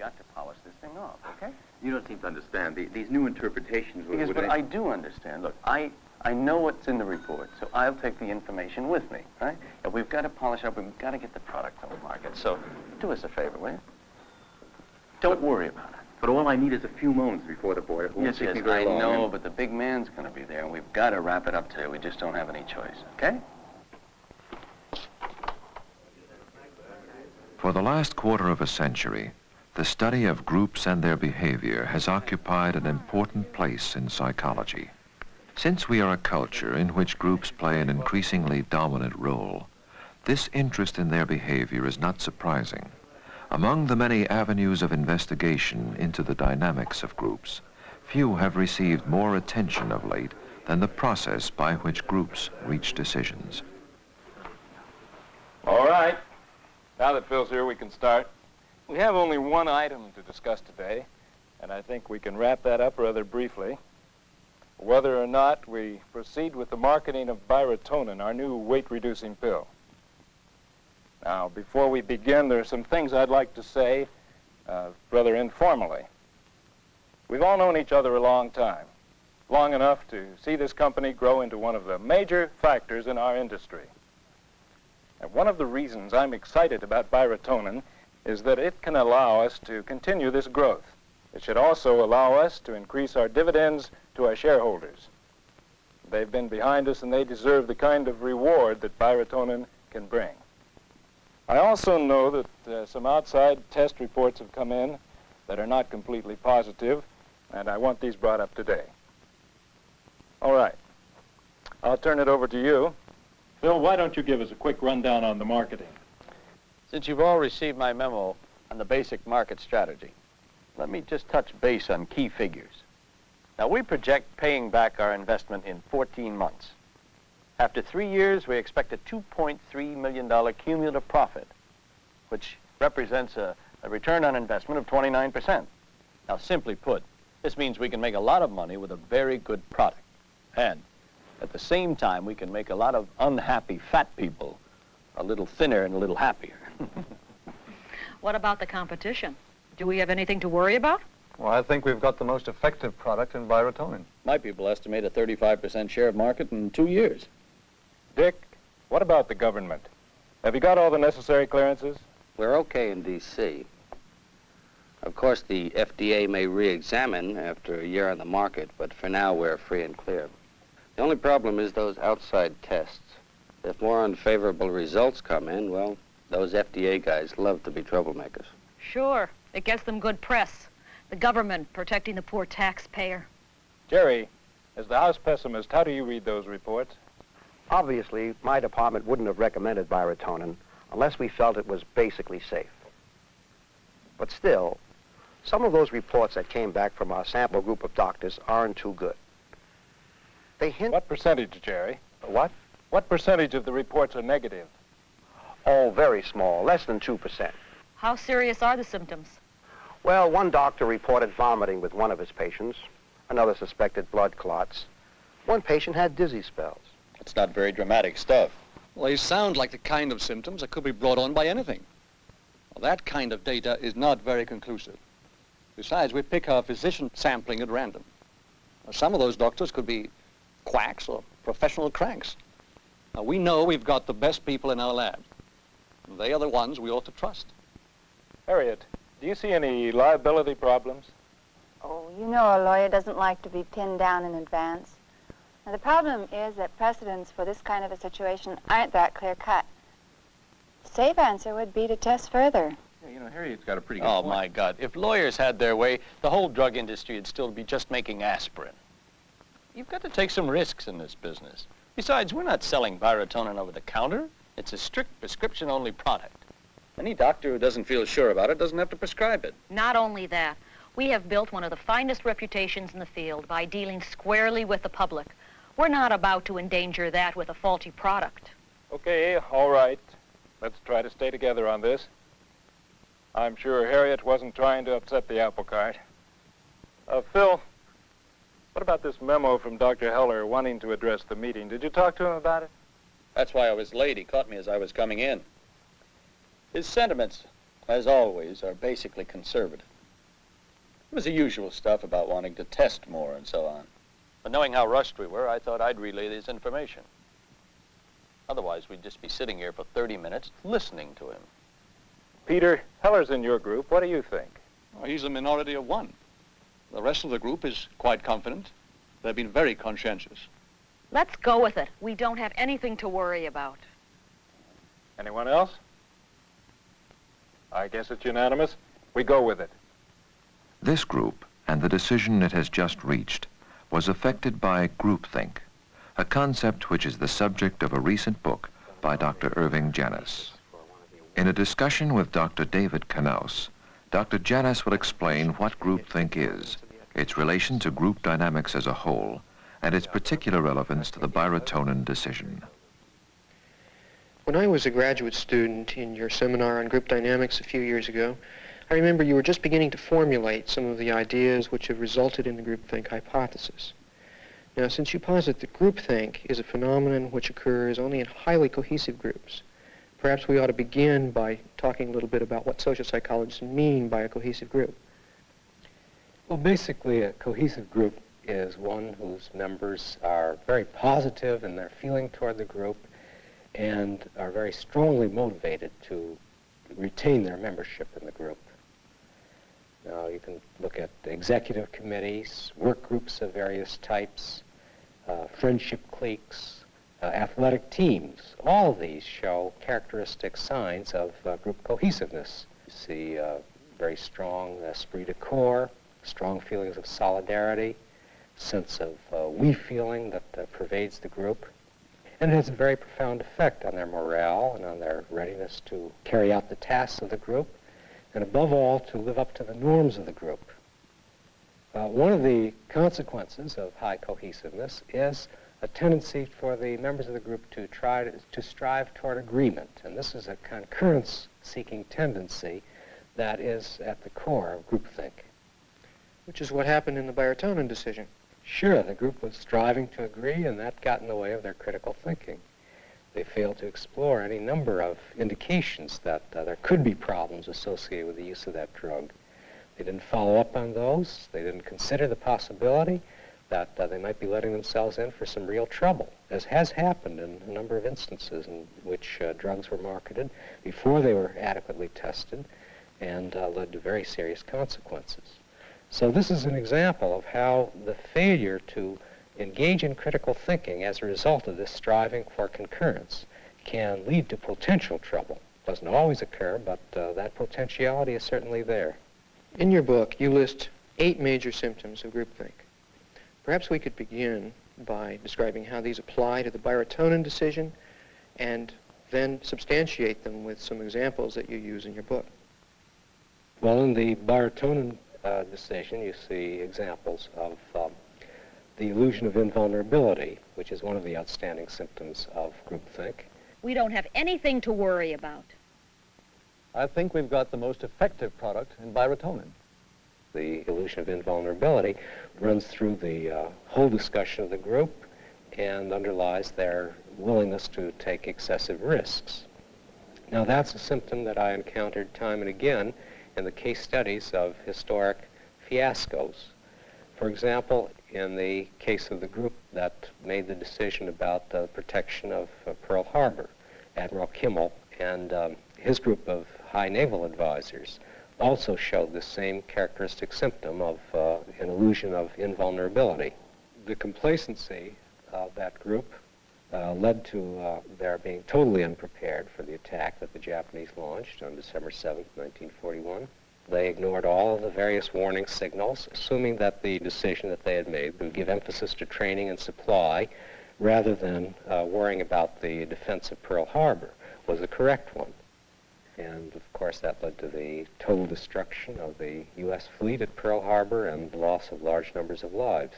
got to polish this thing off, okay? You don't seem to understand. These new interpretations Yes, but I do understand. Look, I know what's in the report, so I'll take the information with me, right? And we've got to polish up. We've got to get the product on the market. So do us a favor, will you? Don't worry about it. But all I need is a few moments before the board. It won't take me very long. I know, but the big man's going to be there, and we've got to wrap it up today. We just don't have any choice, okay? For the last quarter of a century, the study of groups and their behavior has occupied an important place in psychology. Since we are a culture in which groups play an increasingly dominant role, this interest in their behavior is not surprising. Among the many avenues of investigation into the dynamics of groups, few have received more attention of late than the process by which groups reach decisions. All right. Now that Phil's here, we can start. We have only one item to discuss today, and I think we can wrap that up rather briefly. Whether or not we proceed with the marketing of Byratonin, our new weight-reducing pill. Now, before we begin, there are some things I'd like to say rather informally. We've all known each other a long time, long enough to see this company grow into one of the major factors in our industry. And one of the reasons I'm excited about Byratonin is that it can allow us to continue this growth. It should also allow us to increase our dividends to our shareholders. They've been behind us, and they deserve the kind of reward that Byratonin can bring. I also know that some outside test reports have come in that are not completely positive, and I want these brought up today. All right. I'll turn it over to you. Phil, why don't you give us a quick rundown on the marketing? Since you've all received my memo on the basic market strategy, let me just touch base on key figures. Now, we project paying back our investment in 14 months. After 3 years, we expect a $2.3 million cumulative profit, which represents a return on investment of 29%. Now, simply put, this means we can make a lot of money with a very good product. And at the same time, we can make a lot of unhappy fat people a little thinner and a little happier. What about the competition? Do we have anything to worry about? Well, I think we've got the most effective product in Byratonin. My people estimate a 35% share of market in 2 years. Dick, what about the government? Have you got all the necessary clearances? We're okay in D.C. Of course, the FDA may re-examine after a year on the market, but for now we're free and clear. The only problem is those outside tests. If more unfavorable results come in, well, those FDA guys love to be troublemakers. Sure. It gets them good press. The government protecting the poor taxpayer. Jerry, as the House pessimist, how do you read those reports? Obviously, my department wouldn't have recommended Byratonin unless we felt it was basically safe. But still, some of those reports that came back from our sample group of doctors aren't too good. They hint... What percentage, Jerry? What? What percentage of the reports are negative? Oh, very small, less than 2%. How serious are the symptoms? Well, one doctor reported vomiting with one of his patients. Another suspected blood clots. One patient had dizzy spells. It's not very dramatic stuff. Well, they sound like the kind of symptoms that could be brought on by anything. Well, that kind of data is not very conclusive. Besides, we pick our physician sampling at random. Now, some of those doctors could be quacks or professional cranks. Now, we know we've got the best people in our lab. They are the ones we ought to trust. Harriet, do you see any liability problems? Oh, you know a lawyer doesn't like to be pinned down in advance. Now, the problem is that precedents for this kind of a situation aren't that clear-cut. The safe answer would be to test further. Yeah, you know, Harriet's got a pretty good point. Oh, my God. If lawyers had their way, the whole drug industry would still be just making aspirin. You've got to take some risks in this business. Besides, we're not selling Byratonin over the counter. It's a strict prescription-only product. Any doctor who doesn't feel sure about it doesn't have to prescribe it. Not only that, we have built one of the finest reputations in the field by dealing squarely with the public. We're not about to endanger that with a faulty product. Okay, all right. Let's try to stay together on this. I'm sure Harriet wasn't trying to upset the apple cart. Phil, what about this memo from Dr. Heller wanting to address the meeting? Did you talk to him about it? That's why I was late. He caught me as I was coming in. His sentiments, as always, are basically conservative. It was the usual stuff about wanting to test more and so on. But knowing how rushed we were, I thought I'd relay this information. Otherwise, we'd just be sitting here for 30 minutes listening to him. Peter, Heller's in your group. What do you think? Well, he's a minority of one. The rest of the group is quite confident. They've been very conscientious. Let's go with it. We don't have anything to worry about. Anyone else? I guess it's unanimous. We go with it. This group, and the decision it has just reached, was affected by groupthink, a concept which is the subject of a recent book by Dr. Irving Janis. In a discussion with Dr. David Knaus, Dr. Janis will explain what groupthink is, its relation to group dynamics as a whole, and its particular relevance to the Byrotonin decision. When I was a graduate student in your seminar on group dynamics a few years ago, I remember you were just beginning to formulate some of the ideas which have resulted in the groupthink hypothesis. Now, since you posit that groupthink is a phenomenon which occurs only in highly cohesive groups, perhaps we ought to begin by talking a little bit about what social psychologists mean by a cohesive group. Well, basically, a cohesive group is one whose members are very positive in their feeling toward the group and are very strongly motivated to retain their membership in the group. Now, you can look at executive committees, work groups of various types, friendship cliques, athletic teams. All of these show characteristic signs of group cohesiveness. You see very strong esprit de corps, strong feelings of solidarity, sense of we feeling that pervades the group. And it has a very profound effect on their morale and on their readiness to carry out the tasks of the group, and above all, to live up to the norms of the group. One of the consequences of high cohesiveness is a tendency for the members of the group to try to strive toward agreement. And this is a concurrence-seeking tendency that is at the core of groupthink. Which is what happened in the Byrotonin decision. Sure, the group was striving to agree, and that got in the way of their critical thinking. They failed to explore any number of indications that there could be problems associated with the use of that drug. They didn't follow up on those. They didn't consider the possibility that they might be letting themselves in for some real trouble, as has happened in a number of instances in which drugs were marketed before they were adequately tested and led to very serious consequences. So this is an example of how the failure to engage in critical thinking as a result of this striving for concurrence can lead to potential trouble. Doesn't always occur, but that potentiality is certainly there. In your book, you list 8 major symptoms of groupthink. Perhaps we could begin by describing how these apply to the Byrotonin decision and then substantiate them with some examples that you use in your book. Well, in the Byrotonin decision, you see examples of the illusion of invulnerability, which is one of the outstanding symptoms of groupthink. We don't have anything to worry about. I think we've got the most effective product in Byrotonin. The illusion of invulnerability runs through the whole discussion of the group and underlies their willingness to take excessive risks. Now, that's a symptom that I encountered time and again in the case studies of historic fiascos. For example, in the case of the group that made the decision about the protection of Pearl Harbor, Admiral Kimmel and his group of high naval advisors also showed the same characteristic symptom of an illusion of invulnerability. The complacency of that group led to their being totally unprepared for the attack that the Japanese launched on December 7th, 1941. They ignored all of the various warning signals, assuming that the decision that they had made would give emphasis to training and supply rather than worrying about the defense of Pearl Harbor was the correct one. And, of course, that led to the total destruction of the U.S. fleet at Pearl Harbor and the loss of large numbers of lives.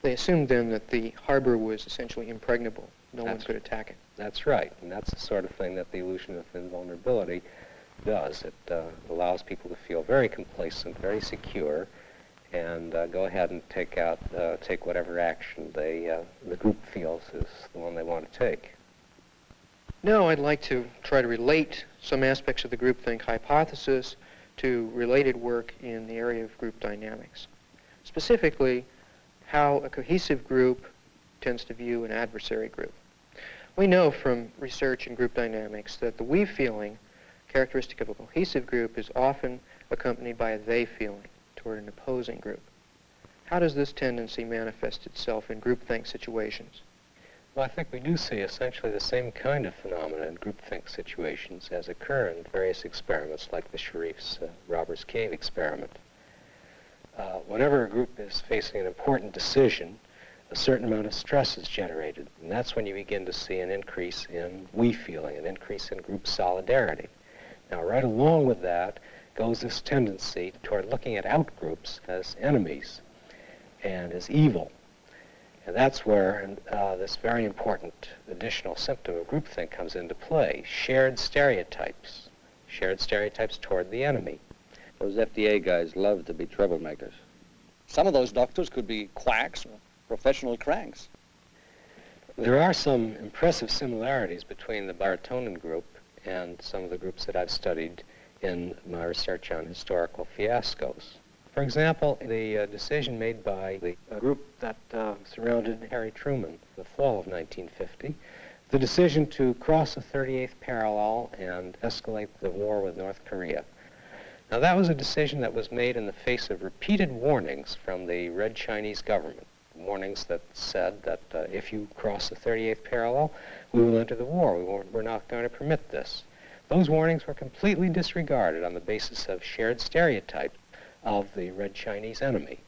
They assumed then that the harbor was essentially impregnable. No one could attack it. That's right, and that's the sort of thing that the illusion of invulnerability does. It allows people to feel very complacent, very secure, and go ahead and take whatever action the group feels is the one they want to take. Now I'd like to try to relate some aspects of the groupthink hypothesis to related work in the area of group dynamics. Specifically, how a cohesive group tends to view an adversary group. We know from research in group dynamics that the we feeling, characteristic of a cohesive group, is often accompanied by a they feeling toward an opposing group. How does this tendency manifest itself in groupthink situations? Well, I think we do see essentially the same kind of phenomena in groupthink situations as occur in various experiments like the Sharif's Robbers Cave experiment. Whenever a group is facing an important decision, a certain amount of stress is generated, and that's when you begin to see an increase in we feeling, an increase in group solidarity. Now, right along with that goes this tendency toward looking at outgroups as enemies and as evil. And that's where this very important additional symptom of groupthink comes into play, shared stereotypes toward the enemy. Those FDA guys love to be troublemakers. Some of those doctors could be quacks or professional cranks. There are some impressive similarities between the barotonin group and some of the groups that I've studied in my research on historical fiascos. For example, the decision made by the group that surrounded Harry Truman in the fall of 1950, the decision to cross the 38th parallel and escalate the war with North Korea. Now, that was a decision that was made in the face of repeated warnings from the Red Chinese government, warnings that said that if you cross the 38th parallel, we will enter the war. We're not going to permit this. Those warnings were completely disregarded on the basis of shared stereotypes of the Red Chinese enemy.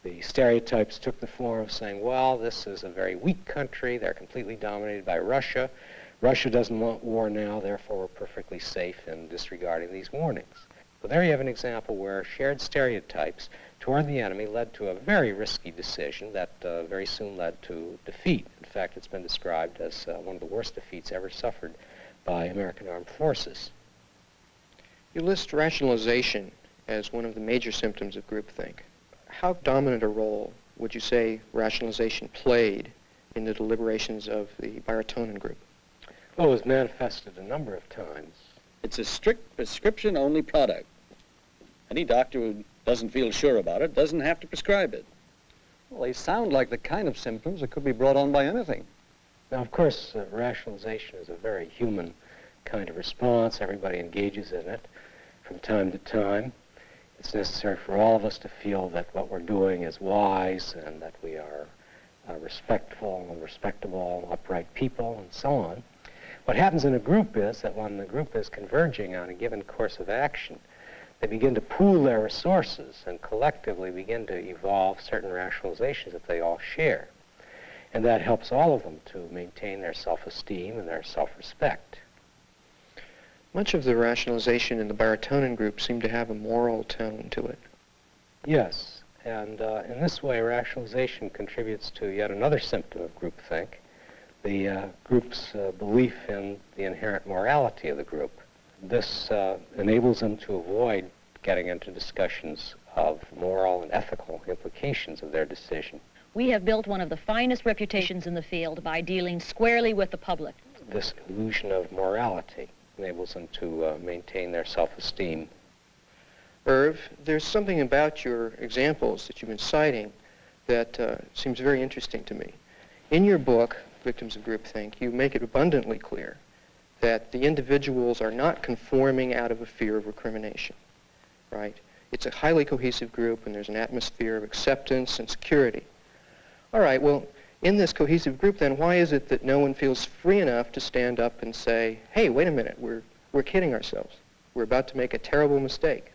The stereotypes took the form of saying, well, this is a very weak country. They're completely dominated by Russia. Russia doesn't want war now, therefore we're perfectly safe in disregarding these warnings. So there you have an example where shared stereotypes toward the enemy led to a very risky decision that very soon led to defeat. In fact, it's been described as one of the worst defeats ever suffered by American armed forces. You list rationalization as one of the major symptoms of groupthink. How dominant a role would you say rationalization played in the deliberations of the barotonin group? Well, it was manifested a number of times. It's a strict prescription-only product. Any doctor who doesn't feel sure about it doesn't have to prescribe it. Well, they sound like the kind of symptoms that could be brought on by anything. Now, of course, rationalization is a very human kind of response. Everybody engages in it from time to time. It's necessary for all of us to feel that what we're doing is wise and that we are respectful and respectable, upright people, and so on. What happens in a group is that when the group is converging on a given course of action, they begin to pool their resources and collectively begin to evolve certain rationalizations that they all share. And that helps all of them to maintain their self-esteem and their self-respect. Much of the rationalization in the barotonin group seemed to have a moral tone to it. Yes, and in this way, rationalization contributes to yet another symptom of groupthink, the group's belief in the inherent morality of the group. This enables them to avoid getting into discussions of moral and ethical implications of their decision. We have built one of the finest reputations in the field by dealing squarely with the public. This illusion of morality enables them to maintain their self-esteem. Irv, there's something about your examples that you've been citing that seems very interesting to me. In your book, Victims of Groupthink, you make it abundantly clear that the individuals are not conforming out of a fear of recrimination, right? It's a highly cohesive group and there's an atmosphere of acceptance and security. All right, well, in this cohesive group then, why is it that no one feels free enough to stand up and say, hey, wait a minute, we're kidding ourselves. We're about to make a terrible mistake.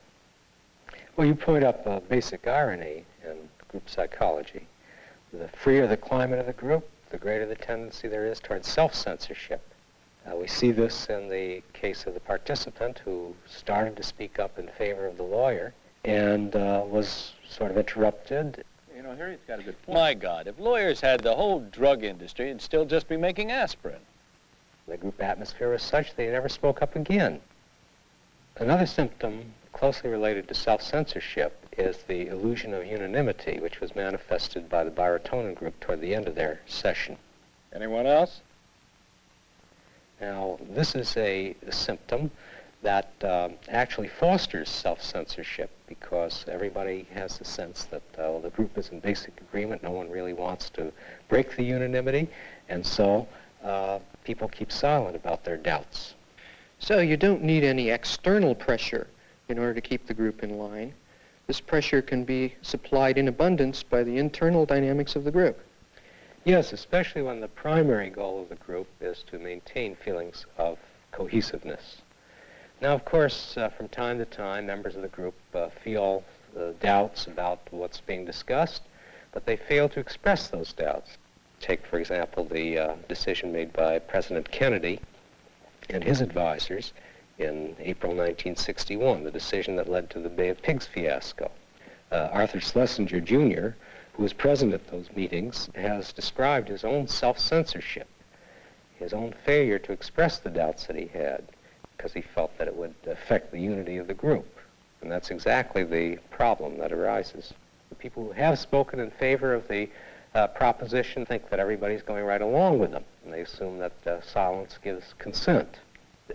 Well, you point up a basic irony in group psychology. The freer the climate of the group, the greater the tendency there is towards self-censorship. We see this in the case of the participant who started to speak up in favor of the lawyer and was sort of interrupted. You know, Harriet's got a good point. My God, if lawyers had the whole drug industry, it'd still just be making aspirin. The group atmosphere was such they never spoke up again. Another symptom closely related to self-censorship is the illusion of unanimity, which was manifested by the barotonin group toward the end of their session. Anyone else? Now, this is a symptom that actually fosters self-censorship, because everybody has the sense that the group is in basic agreement. No one really wants to break the unanimity, and so people keep silent about their doubts. So you don't need any external pressure in order to keep the group in line. This pressure can be supplied in abundance by the internal dynamics of the group. Yes, especially when the primary goal of the group is to maintain feelings of cohesiveness. Now, of course, from time to time, members of the group feel doubts about what's being discussed, but they fail to express those doubts. Take, for example, the decision made by President Kennedy and his advisors in April 1961, the decision that led to the Bay of Pigs fiasco. Arthur Schlesinger, Jr., who was present at those meetings, has described his own self-censorship, his own failure to express the doubts that he had, because he felt that it would affect the unity of the group. And that's exactly the problem that arises. The people who have spoken in favor of the proposition think that everybody's going right along with them, and they assume that silence gives consent.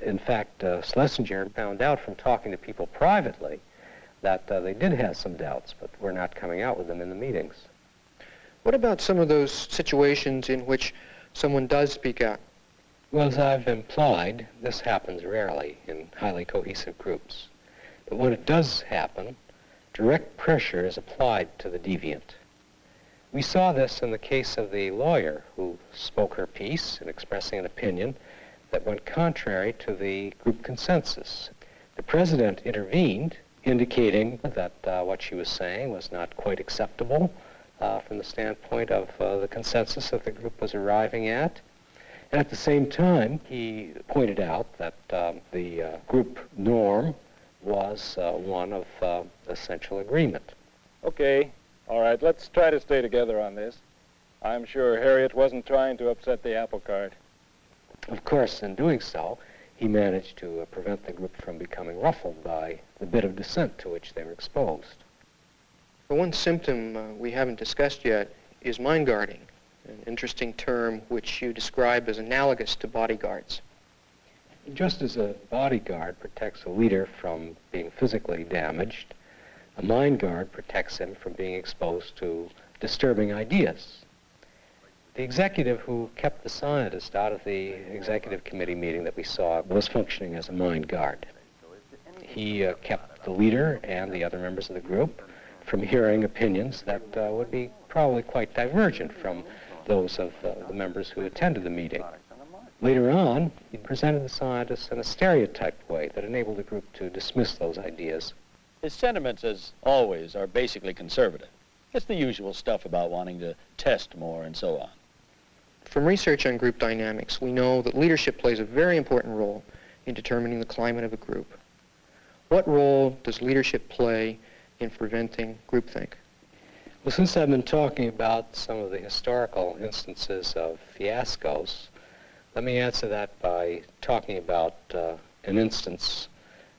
In fact, Schlesinger found out from talking to people privately that they did have some doubts, but were not coming out with them in the meetings. What about some of those situations in which someone does speak out? Well, as I've implied, this happens rarely in highly cohesive groups. But when it does happen, direct pressure is applied to the deviant. We saw this in the case of the lawyer who spoke her piece in expressing an opinion that went contrary to the group consensus. The president intervened, indicating that what she was saying was not quite acceptable from the standpoint of the consensus that the group was arriving at. And at the same time, he pointed out that the group norm was one of essential agreement. Okay, all right, let's try to stay together on this. I'm sure Harriet wasn't trying to upset the apple cart. Of course, in doing so, he managed to prevent the group from becoming ruffled by the bit of dissent to which they were exposed. The one symptom we haven't discussed yet is mind guarding, an interesting term which you describe as analogous to bodyguards. Just as a bodyguard protects a leader from being physically damaged, a mind guard protects him from being exposed to disturbing ideas. The executive who kept the scientist out of the executive committee meeting that we saw was functioning as a mind guard. He kept the leader and the other members of the group from hearing opinions that would be probably quite divergent from those of the members who attended the meeting. Later on, he presented the scientists in a stereotyped way that enabled the group to dismiss those ideas. His sentiments, as always, are basically conservative. It's the usual stuff about wanting to test more and so on. From research on group dynamics, we know that leadership plays a very important role in determining the climate of a group. What role does leadership play in preventing groupthink? Well, since I've been talking about some of the historical instances of fiascos, let me answer that by talking about an instance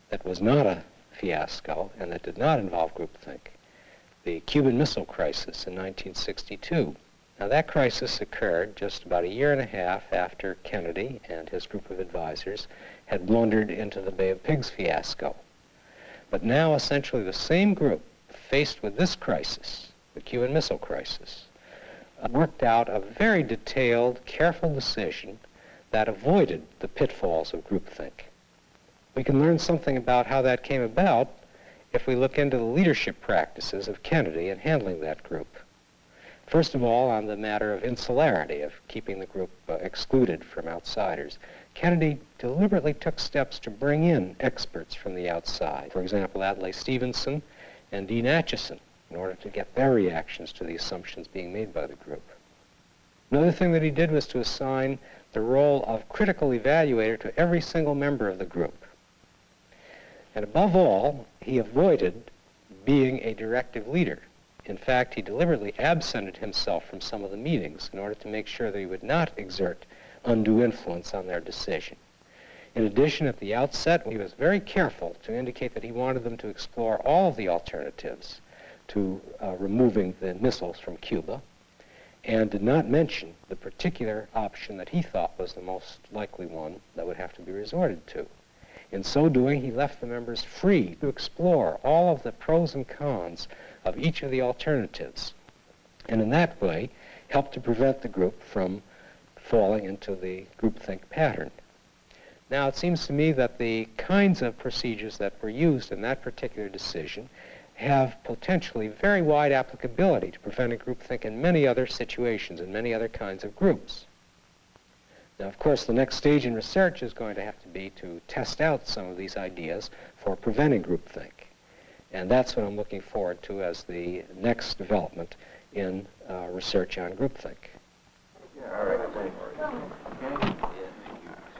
that was not a fiasco and that did not involve groupthink, the Cuban Missile Crisis in 1962. Now, that crisis occurred just about a year and a half after Kennedy and his group of advisors had blundered into the Bay of Pigs fiasco. But now, essentially, the same group, faced with this crisis, the Cuban Missile Crisis, worked out a very detailed, careful decision that avoided the pitfalls of groupthink. We can learn something about how that came about if we look into the leadership practices of Kennedy in handling that group. First of all, on the matter of insularity, of keeping the group excluded from outsiders, Kennedy deliberately took steps to bring in experts from the outside. For example, Adlai Stevenson and Dean Acheson, in order to get their reactions to the assumptions being made by the group. Another thing that he did was to assign the role of critical evaluator to every single member of the group. And above all, he avoided being a directive leader. In fact, he deliberately absented himself from some of the meetings in order to make sure that he would not exert undue influence on their decision. In addition, at the outset, he was very careful to indicate that he wanted them to explore all of the alternatives to removing the missiles from Cuba, and did not mention the particular option that he thought was the most likely one that would have to be resorted to. In so doing, he left the members free to explore all of the pros and cons of each of the alternatives, and in that way helped to prevent the group from falling into the groupthink pattern. Now, it seems to me that the kinds of procedures that were used in that particular decision have potentially very wide applicability to preventing groupthink in many other situations, in many other kinds of groups. Now, of course, the next stage in research is going to have to be to test out some of these ideas for preventing groupthink. And that's what I'm looking forward to as the next development in research on groupthink.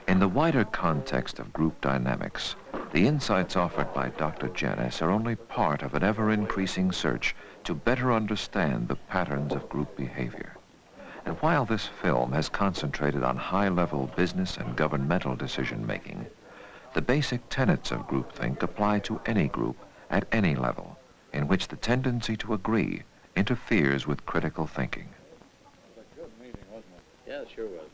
In the wider context of group dynamics, the insights offered by Dr. Janis are only part of an ever-increasing search to better understand the patterns of group behavior. And while this film has concentrated on high-level business and governmental decision-making, the basic tenets of groupthink apply to any group at any level in which the tendency to agree interferes with critical thinking. It was a good meeting, wasn't it? Yeah, it sure was.